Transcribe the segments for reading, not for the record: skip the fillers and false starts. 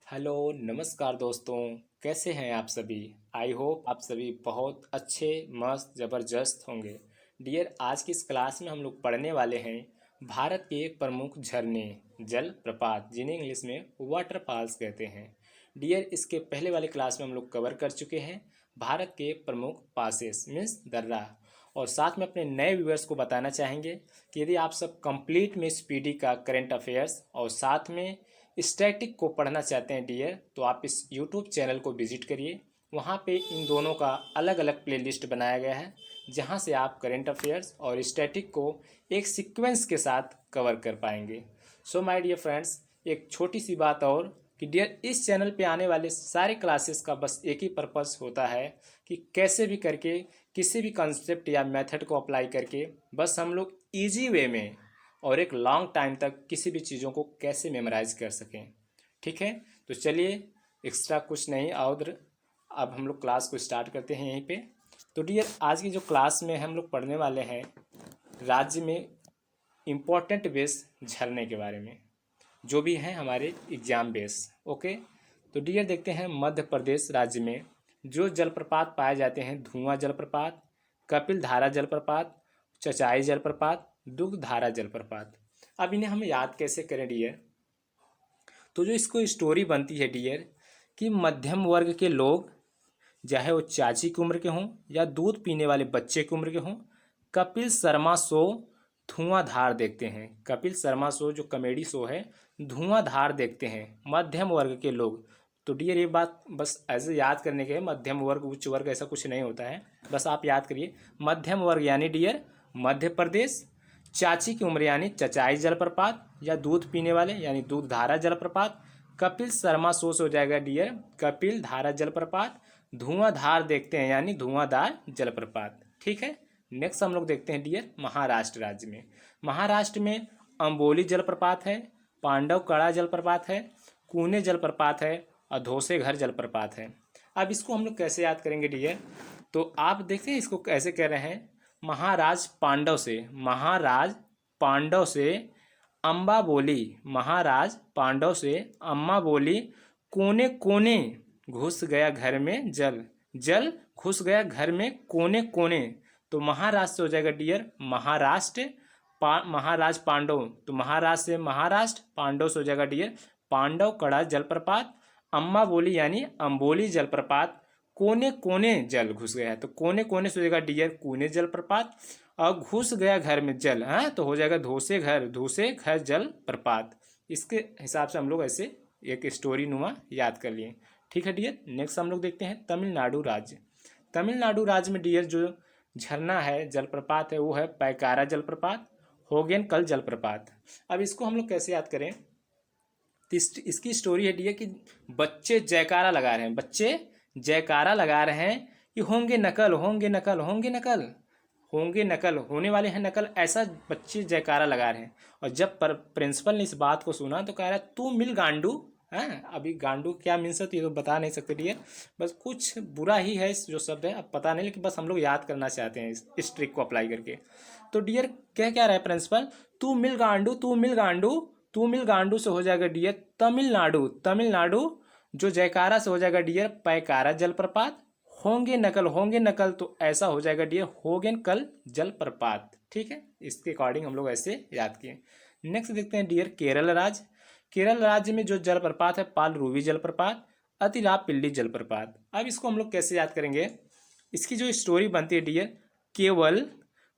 Hello नमस्कार दोस्तों। कैसे हैं आप सभी। आई होप आप सभी बहुत अच्छे मस्त ज़बरदस्त होंगे। डियर, आज की इस क्लास में हम लोग पढ़ने वाले हैं भारत के एक प्रमुख झरने, जल प्रपात, जिन्हें इंग्लिश में वाटरफॉल्स कहते हैं। डियर, इसके पहले वाले क्लास में हम लोग कवर कर चुके हैं भारत के प्रमुख पासेस मीन्स दर्रा। और साथ में अपने नए व्यूअर्स को बताना चाहेंगे कि यदि आप सब कंप्लीट में पीडी का करंट अफेयर्स और साथ में स्टैटिक को पढ़ना चाहते हैं डियर, तो आप इस यूट्यूब चैनल को विजिट करिए। वहाँ पे इन दोनों का अलग अलग प्लेलिस्ट बनाया गया है, जहाँ से आप करंट अफेयर्स और स्टैटिक को एक सीक्वेंस के साथ कवर कर पाएंगे। सो माय डियर फ्रेंड्स, एक छोटी सी बात और कि डियर, इस चैनल पे आने वाले सारे क्लासेस का बस एक ही पर्पस होता है कि कैसे भी करके किसी भी कंसेप्ट या मेथड को अप्लाई करके बस हम लोग ईजी वे में और एक लॉन्ग टाइम तक किसी भी चीज़ों को कैसे मेमोराइज कर सकें। ठीक है, तो चलिए एक्स्ट्रा कुछ नहीं और अब हम लोग क्लास को स्टार्ट करते हैं यहीं पे। तो डियर, आज की जो क्लास में हम लोग पढ़ने वाले हैं राज्य में इम्पोर्टेंट बेस झरने के बारे में, जो भी हैं हमारे एग्जाम बेस। ओके, तो डियर देखते हैं मध्य प्रदेश राज्य में जो जलप्रपात पाए जाते हैं: धुआं जलप्रपात, कपिल धारा जलप्रपात, चचाई जलप्रपात, दुग्ध धारा जलप्रपात। अब इन्हें हम याद कैसे करें डियर? तो जो इसको स्टोरी बनती है डियर कि मध्यम वर्ग के लोग, चाहे वो चाची की उम्र के हों या दूध पीने वाले बच्चे की उम्र के हों, कपिल शर्मा शो धुआंधार देखते हैं। कपिल शर्मा शो जो कॉमेडी शो है, धुआंधार देखते हैं मध्यम वर्ग के लोग। तो डियर, ये बात बस ऐसे याद करने के है, मध्यम वर्ग उच्च वर्ग ऐसा कुछ नहीं होता है, बस आप याद करिए मध्यम वर्ग यानी डियर मध्य प्रदेश, चाची की उम्र यानी चचाई जलप्रपात या दूध पीने वाले यानी दूध धारा जलप्रपात, कपिल शर्मा शो से हो जाएगा डियर कपिल धारा जलप्रपात, धुआंधार देखते हैं यानी धुआंधार जलप्रपात। ठीक है, नेक्स्ट हम लोग देखते हैं डियर महाराष्ट्र राज्य में। महाराष्ट्र में अंबोली जलप्रपात है, पांडव कड़ा जलप्रपात है, कूने जलप्रपात है और धोसेघर जलप्रपात है। अब इसको हम लोग कैसे याद करेंगे डियर? तो आप देखते हैं इसको कैसे कह रहे हैं, महाराज पांडव से, महाराज पांडव से अम्बा बोली, महाराज पांडव से अम्मा बोली, कोने कोने घुस गया घर में जल, जल घुस गया घर में कोने कोने। तो महाराष्ट्र से हो जाएगा डियर महाराष्ट्र, महाराज पांडव, तो महाराष्ट्र से महाराष्ट्र, पांडव से हो जाएगा डियर पांडव कड़ा जलप्रपात, अम्मा बोली यानी अम्बोली जलप्रपात, कोने कोने जल घुस गया है, तो कोने कोने से हो जाएगा डियर कूने जलप्रपात, और घुस गया घर में जल, हाँ तो हो जाएगा धोसे घर, धोसे घर जल प्रपात। इसके हिसाब से हम लोग ऐसे एक स्टोरी नुमा याद कर लिए। ठीक है डियर, नेक्स्ट हम लोग देखते हैं तमिलनाडु राज्य। तमिलनाडु राज्य में डियर जो झरना है, जलप्रपात है, वो है पैकारा जलप्रपात, होगेन कल जलप्रपात। अब इसको हम लोग कैसे याद करें? तो इसकी स्टोरी है डियर कि बच्चे जयकारा लगा रहे हैं, बच्चे जयकारा लगा रहे हैं कि होंगे नकल, होंगे नकल, होंगे नकल, होंगे नकल, होने वाले हैं नकल, ऐसा बच्चे जयकारा लगा रहे हैं। और जब प्रिंसिपल ने इस बात को सुना तो कह रहा है तू मिल गांडू। हैं, अभी गांडू क्या मीन्स है तो ये तो बता नहीं सकते डियर, बस कुछ बुरा ही है जो शब्द है, अब पता नहीं, लेकिन बस हम लोग याद करना चाहते हैं इस ट्रिक को अप्लाई करके। तो डियर कह क्या रहा है प्रिंसिपल, तू मिल गांडू, तू मिल गांडू, तू मिल गांडू से हो जाएगा डियर तमिलनाडु, तमिलनाडु जो जयकारा से हो जाएगा डियर पैकारा जलप्रपात, होंगे नकल, होंगे नकल तो ऐसा हो जाएगा डियर होगेन कल जलप्रपात। ठीक है, इसके अकॉर्डिंग हम लोग ऐसे याद किए। नेक्स्ट देखते हैं डियर केरल राज्य। केरल राज्य में जो जलप्रपात है पाल रूवी जलप्रपात, अतिरापिल्ली जलप्रपात। अब इसको हम लोग कैसे याद करेंगे? इसकी जो स्टोरी बनती है डियर, केवल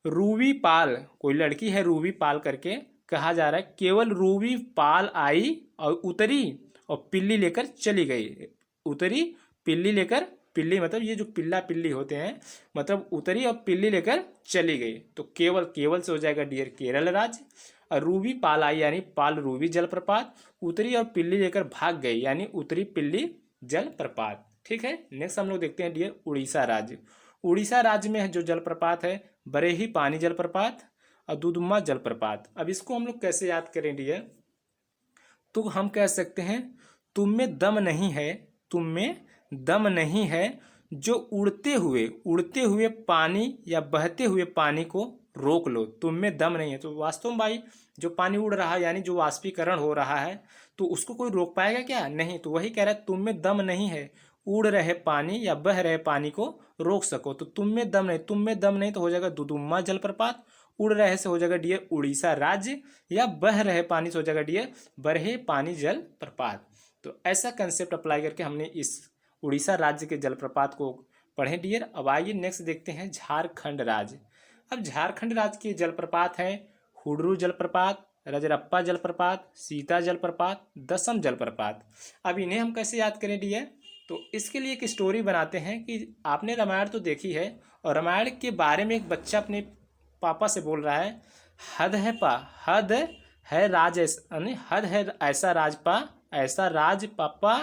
रूवी पाल, कोई लड़की है रूवी पाल करके कहा जा रहा है, केवल रूवी पाल आई और उतरी और पिल्ली लेकर चली गई, उतरी पिल्ली लेकर, पिल्ली मतलब ये जो पिल्ला पिल्ली होते हैं, मतलब उतरी और पिल्ली लेकर चली गई। तो केवल, केवल से हो जाएगा डियर केरल राज्य, और रूबी पाल आई यानी पाल रूबी जलप्रपात, उतरी और पिल्ली लेकर भाग गई यानी उतरी पिल्ली जलप्रपात। ठीक है, नेक्स्ट हम लोग देखते हैं डियर उड़ीसा राज्य। उड़ीसा राज्य में जो जलप्रपात है बरेही पानी जलप्रपात और दुदुम्मा जलप्रपात। अब इसको हम लोग कैसे याद करें डियर? तो हम कह सकते हैं तुम में दम नहीं है, तुम में दम नहीं है जो उड़ते हुए पानी या बहते हुए पानी को रोक लो, तुम में दम नहीं है। तो वास्तव में भाई जो पानी उड़ रहा है यानी जो वाष्पीकरण हो रहा है तो उसको कोई रोक पाएगा क्या? नहीं। तो वही कह रहा है तुम में दम नहीं है उड़ रहे पानी या बह रहे पानी को रोक सको। तो तुम में दम नहीं, तुम में दम नहीं तो हो जाएगा दुदुम्मा जलप्रपात, उड़ रहे से हो जाएगा डियर उड़ीसा राज्य, या बह रहे पानी से हो जाएगा डियर बरहे पानी जल प्रपात। तो ऐसा कंसेप्ट अप्लाई करके हमने इस उड़ीसा राज्य के जलप्रपात को पढ़े डियर। अब आइए नेक्स्ट देखते हैं झारखंड राज्य। अब झारखंड राज्य के जलप्रपात हैं हुडरू जलप्रपात, रजरप्पा जलप्रपात, सीता जलप्रपात, दसम जलप्रपात। अब इन्हें हम कैसे याद करें डियर? तो इसके लिए एक स्टोरी बनाते हैं कि आपने रामायण तो देखी है और रामायण के बारे में एक बच्चा अपने पापा से बोल रहा है हद है राज हद है ऐसा राजपा ऐसा राज पापा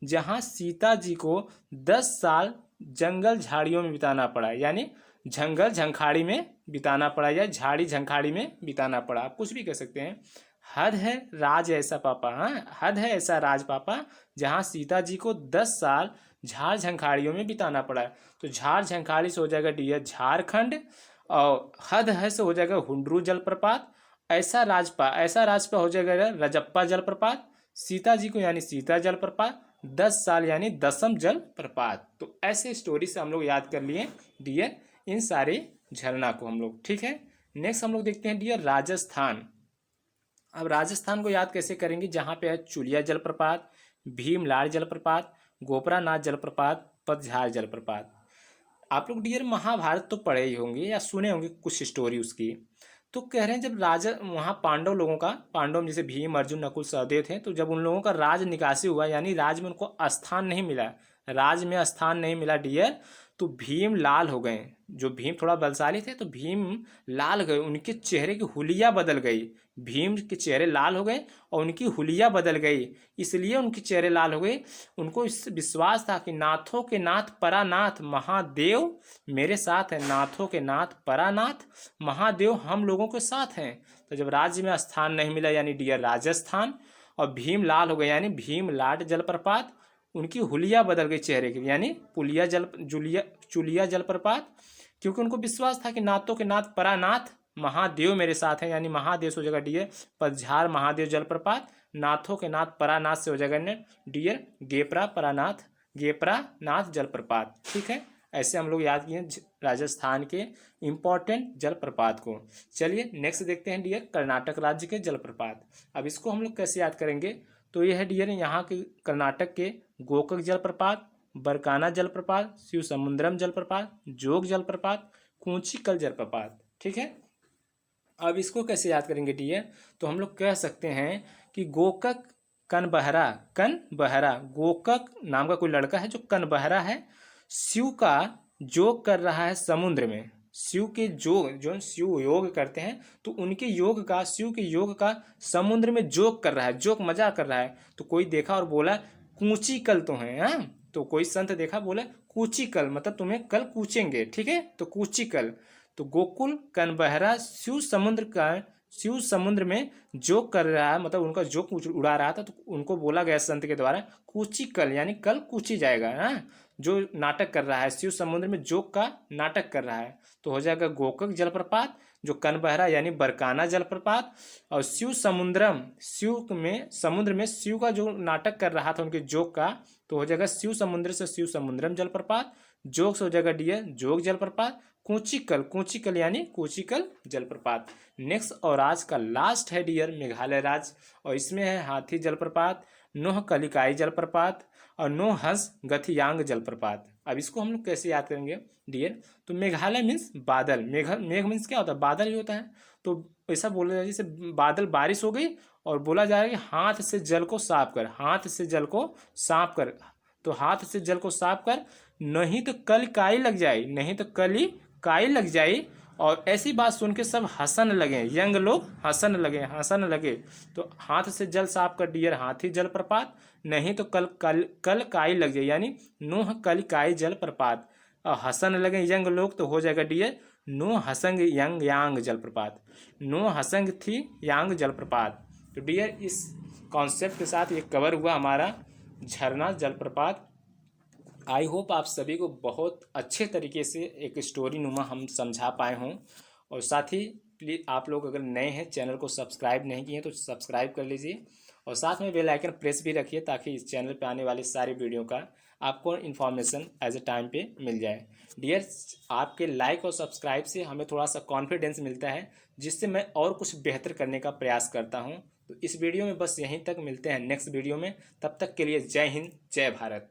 जहाँ सीता जी को 10 साल जंगल झाड़ियों में बिताना पड़ा, यानी जंगल झंखाड़ी में बिताना पड़ा या झाड़ी झंखाड़ी में बिताना पड़ा, आप कुछ भी कह सकते हैं। हद है राज ऐसा पापा, हाँ हद है ऐसा राज पापा जहाँ सीता जी को 10 साल झाड़ झंखाड़ियों में बिताना पड़ा। तो झाड़ झंखाड़ी से हो जाएगा डियर झारखंड, और हद है से हो जाएगा हुंडरू जलप्रपात, ऐसा राजपा हो जाएगा रजप्पा जलप्रपात, सीता जी को यानी सीता जलप्रपात, 10 साल यानी दसम जलप्रपात। तो ऐसे स्टोरी से हम लोग याद कर लिए डियर इन सारे झरना को हम लोग, ठीक है। नेक्स्ट हम लोग देखते हैं डियर राजस्थान। अब राजस्थान को याद कैसे करेंगे? जहाँ पे है चुलिया जलप्रपात, भीमलाल जलप्रपात, गोपरानाथ जलप्रपात, पतझार जलप्रपात। आप लोग डियर महाभारत तो पढ़े ही होंगे या सुने होंगे कुछ स्टोरी उसकी। तो कह रहे हैं जब राजा वहाँ पांडव लोगों का, पांडव जैसे भीम अर्जुन नकुल सहदेव थे, तो जब उन लोगों का राज निकासी हुआ यानी राज में उनको स्थान नहीं मिला, राज में स्थान नहीं मिला डियर, तो भीम लाल हो गए। जो भीम थोड़ा बलशाली थे तो भीम लाल गए, उनके चेहरे की हुलिया बदल गई, भीम के चेहरे लाल हो गए और उनकी हुलिया बदल गई, इसलिए उनके चेहरे लाल हो गए। उनको इस विश्वास था कि नाथों के नाथ परानाथ महादेव मेरे साथ है, नाथों के नाथ परानाथ महादेव हम लोगों के साथ हैं। तो जब राज्य में स्थान नहीं मिला यानी डियर राजस्थान, और भीम लाल हो गए यानी भीम लाट जलप्रपात, उनकी हुलिया बदल गई चेहरे की यानी चुलिया जलप्रपात, क्योंकि उनको विश्वास था कि नाथों के नाथ परानाथ महादेव मेरे साथ हैं, यानी महादेव से हो जाएगा डियर पतझार महादेव जलप्रपात, नाथों के नाथ परानाथ से हो जाएगा डियर गेपरा नाथ जलप्रपात, ठीक है। ऐसे हम लोग याद किए राजस्थान के इंपॉर्टेंट जलप्रपात को। चलिए नेक्स्ट देखते हैं डियर कर्नाटक राज्य के जलप्रपात। अब इसको हम लोग कैसे याद करेंगे? तो यह है डियर यहाँ के कर्नाटक के गोकक जलप्रपात, बरकाना जलप्रपात, शिव समुद्रम जलप्रपात, जोग जलप्रपात, कूचिकल जलप्रपात, ठीक है। अब इसको कैसे याद करेंगे डियर? तो हम लोग कह सकते हैं कि गोकक कनबहरा गोकक नाम का कोई लड़का है जो कनबहरा है, शिव का जोग कर रहा है समुद्र में। शिव के जोग जो शिव योग करते हैं तो उनके योग का, शिव के योग का समुद्र में जोग कर रहा है, जोक मजा कर रहा है। तो कोई देखा और बोला कूची कल तो है, हाँ तो कोई संत देखा बोला कूची कल मतलब तुम्हें कल कूचेंगे, ठीक है। तो कूची कल, तो गोकुल कनबहरा शिव समुद्र में जोक कर रहा है, मतलब उनका जोक उड़ा रहा था, तो उनको बोला गया संत के द्वारा कूची कल यानी कल कूची जाएगा, हाँ जो नाटक कर रहा है, शिव समुद्र में जोक का नाटक कर रहा है। तो हो जाएगा गोकक जलप्रपात, जो कनबहरा यानी बरकाना जलप्रपात, और शिव समुद्र में शिव का जो नाटक कर रहा था उनके जोक का, तो हो जाएगा शिव समुद्र से शिव समुद्रम जलप्रपात, जोग से हो जाएगा डियर जोग जलप्रपात, कूचिकल यानी कूचिकल जलप्रपात। नेक्स्ट और आज का लास्ट है डियर मेघालय राज्य, और इसमें है हाथी जलप्रपात, नोह कलिकाई जलप्रपात और नो हंस गथियांग जलप्रपात। अब इसको हम लोग कैसे याद करेंगे डियर? तो मेघालय मीन्स बादल, मेघ मीन्स क्या होता है? बादल ही होता है। तो ऐसा बोला जाए जैसे बादल बारिश हो गई और बोला जा रहा है कि हाथ से जल को साफ कर, हाथ से जल को साफ कर, तो हाथ से जल को साफ कर, नहीं तो कल काई लग जाए, नहीं तो कल ही काई लग जाए। और ऐसी बात सुन के सब हंसन लगे, यंग लोग हंसन लगे। तो हाथ से जल साफ कर डियर हाथी जलप्रपात, नहीं तो कल काई लग जाए यानी नोह कल काई जलप्रपात, और हंसन लगे यंग लोग तो हो जाएगा डियर नो हसंग यंग यांग जलप्रपात, नो हसंग थी यांग जलप्रपात। तो डियर इस कॉन्सेप्ट के साथ ये कवर हुआ हमारा झरना जलप्रपात। आई होप आप सभी को बहुत अच्छे तरीके से एक स्टोरी नुमा हम समझा पाए हों, और साथ ही प्लीज़ आप लोग अगर नए हैं, चैनल को सब्सक्राइब नहीं किए हैं तो सब्सक्राइब कर लीजिए और साथ में बेल आइकन प्रेस भी रखिए ताकि इस चैनल पे आने वाली सारी वीडियो का आपको इन्फॉर्मेशन एज ए टाइम पे मिल जाए। डियर, आपके लाइक और सब्सक्राइब से हमें थोड़ा सा कॉन्फिडेंस मिलता है, जिससे मैं और कुछ बेहतर करने का प्रयास करता हूँ। तो इस वीडियो में बस यहीं तक, मिलते हैं नेक्स्ट वीडियो में। तब तक के लिए जय हिंद, जय भारत।